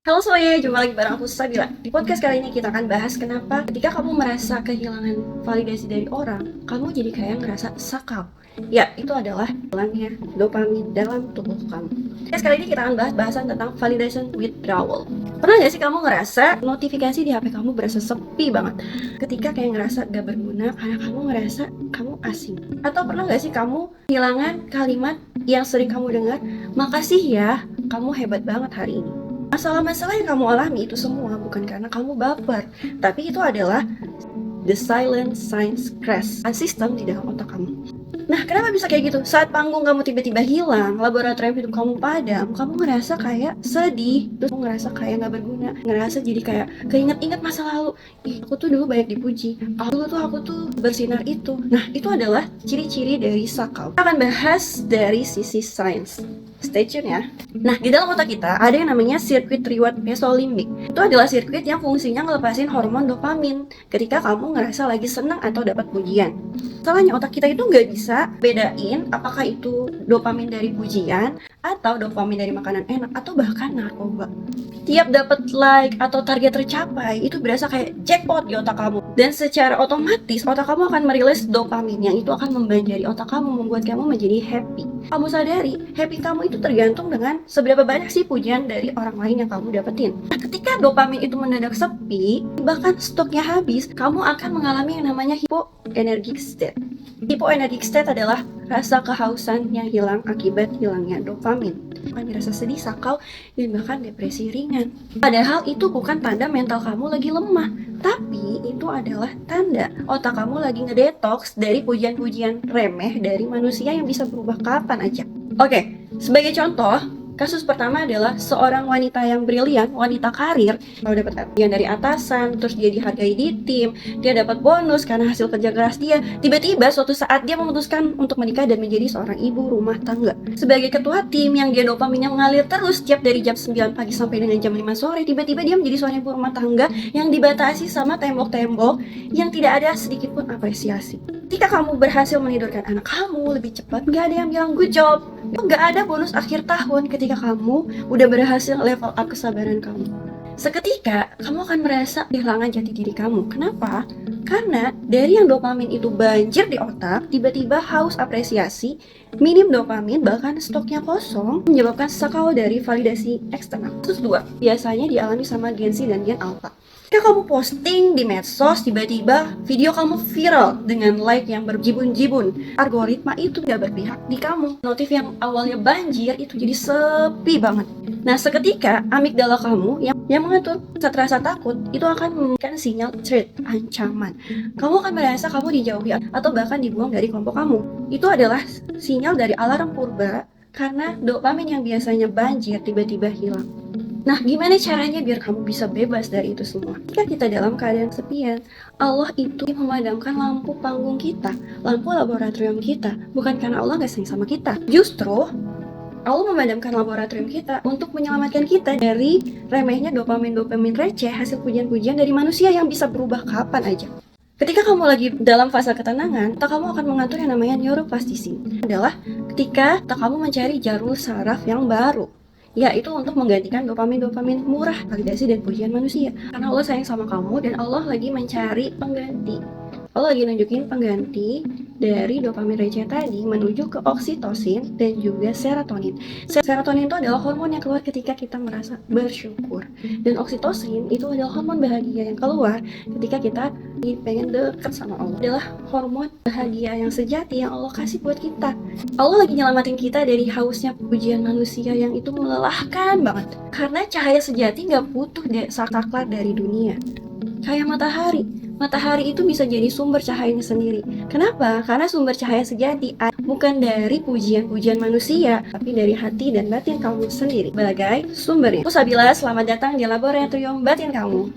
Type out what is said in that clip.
Halo semuanya, jumpa lagi bareng aku Sabila. Di podcast kali ini kita akan bahas kenapa ketika kamu merasa kehilangan validasi dari orang, kamu jadi kayak ngerasa sakau. Ya, itu adalah hilangnya dopamin dalam tubuh kamu. Podcast kali ini kita akan bahas bahasan tentang validation withdrawal. Pernah gak sih kamu ngerasa notifikasi di HP kamu berasa sepi banget? Ketika kayak ngerasa gak berguna karena kamu ngerasa kamu asing. Atau pernah gak sih kamu kehilangan kalimat yang sering kamu dengar, "Makasih ya, kamu hebat banget hari ini." Masalah-masalah yang kamu alami itu semua bukan karena kamu baper, tapi itu adalah the silent signs crash, sistem di dalam otak kamu. Nah, kenapa bisa kayak gitu? Saat panggung kamu tiba-tiba hilang, laboratorium hidup kamu padam, kamu ngerasa kayak sedih, terus kamu ngerasa kayak gak berguna, ngerasa jadi kayak keinget-inget masa lalu. Ih, aku tuh dulu banyak dipuji, aku tuh bersinar itu. Nah, itu adalah ciri-ciri dari sakau. Kita akan bahas dari sisi sains. Stay tune ya. Nah, di dalam otak kita ada yang namanya sirkuit reward mesolimbik. Itu adalah sirkuit yang fungsinya ngelepasin hormon dopamin ketika kamu ngerasa lagi senang atau dapat pujian. Masalahnya otak kita itu nggak bisa bedain apakah itu dopamin dari pujian atau dopamin dari makanan enak atau bahkan narkoba. Tiap dapat like atau target tercapai itu berasa kayak jackpot di otak kamu, dan secara otomatis otak kamu akan merilis dopamin yang itu akan membanjiri otak kamu, membuat kamu menjadi happy. Kamu sadari happy kamu itu tergantung dengan seberapa banyak sih pujian dari orang lain yang kamu dapetin. Nah, ketika dopamin itu mendadak sepi, bahkan stoknya habis, kamu akan mengalami yang namanya hypoenergic state. Hypoenergic state adalah rasa kehausan yang hilang akibat hilangnya dopamin. Akan dirasa sedih, sakau, dan bahkan depresi ringan. Padahal itu bukan tanda mental kamu lagi lemah, tapi itu adalah tanda otak kamu lagi ngedetox dari pujian-pujian remeh dari manusia yang bisa berubah kapan aja. Oke, sebagai contoh, kasus pertama adalah seorang wanita yang brilian, wanita karir, kalau dapat pujian dari atasan, terus dia dihargai di tim, dia dapat bonus karena hasil kerja keras dia. Tiba-tiba suatu saat dia memutuskan untuk menikah dan menjadi seorang ibu rumah tangga. Sebagai ketua tim yang dia dopaminnya mengalir terus setiap dari jam 9 pagi sampai dengan jam 5 sore, tiba-tiba dia menjadi seorang ibu rumah tangga yang dibatasi sama tembok-tembok yang tidak ada sedikit pun apresiasi. Ketika kamu berhasil menidurkan anak kamu lebih cepat, gak ada yang bilang good job. Gak ada bonus akhir tahun ketika kamu udah berhasil level up kesabaran kamu. Seketika, kamu akan merasa kehilangan jati diri kamu. Kenapa? Karena dari yang dopamin itu banjir di otak, tiba-tiba haus apresiasi, minim dopamin, bahkan stoknya kosong, menyebabkan sakau dari validasi eksternal. Terus 2, biasanya dialami sama Gen Z dan Gen Alpha. Ketika kamu posting di medsos, tiba-tiba video kamu viral dengan like yang berjibun-jibun, algoritma itu gak berpihak di kamu. Notif yang awalnya banjir itu jadi sepi banget. Nah, seketika amigdala kamu yang mengatur saat rasa takut itu akan memberikan sinyal threat, ancaman. Kamu akan merasa kamu dijauhi atau bahkan dibuang dari kelompok kamu. Itu adalah sinyal dari alarm purba karena dopamin yang biasanya banjir tiba-tiba hilang. Nah, gimana caranya biar kamu bisa bebas dari itu semua? Ketika kita dalam keadaan kesepian, Allah itu memadamkan lampu panggung kita, lampu laboratorium kita, bukan karena Allah gak sayang sama kita. Justru, Allah memadamkan laboratorium kita untuk menyelamatkan kita dari remehnya dopamin-dopamin receh hasil pujian-pujian dari manusia yang bisa berubah kapan aja. Ketika kamu lagi dalam fase ketenangan, otak kamu akan mengatur yang namanya neuroplasticity. Adalah ketika otak kamu mencari jalur saraf yang baru, yaitu untuk menggantikan dopamin-dopamin murah, validasi dan pujian manusia. Karena Allah sayang sama kamu dan Allah lagi mencari pengganti. Allah lagi nunjukin pengganti dari dopamin receh tadi menuju ke oksitosin dan juga serotonin. Serotonin itu adalah hormon yang keluar ketika kita merasa bersyukur. Dan oksitosin itu adalah hormon bahagia yang keluar ketika kita pengen deket sama Allah. Adalah hormon bahagia yang sejati yang Allah kasih buat kita. Allah lagi nyelamatin kita dari hausnya pujian manusia yang itu melelahkan banget. Karena cahaya sejati gak butuh saklar dari dunia. Kayak matahari itu bisa jadi sumber cahayanya sendiri. Kenapa? Karena sumber cahaya sejati bukan dari pujian-pujian manusia, tapi dari hati dan batin kamu sendiri sebagai sumbernya. Aku Sabila, selamat datang di laboratorium batin kamu.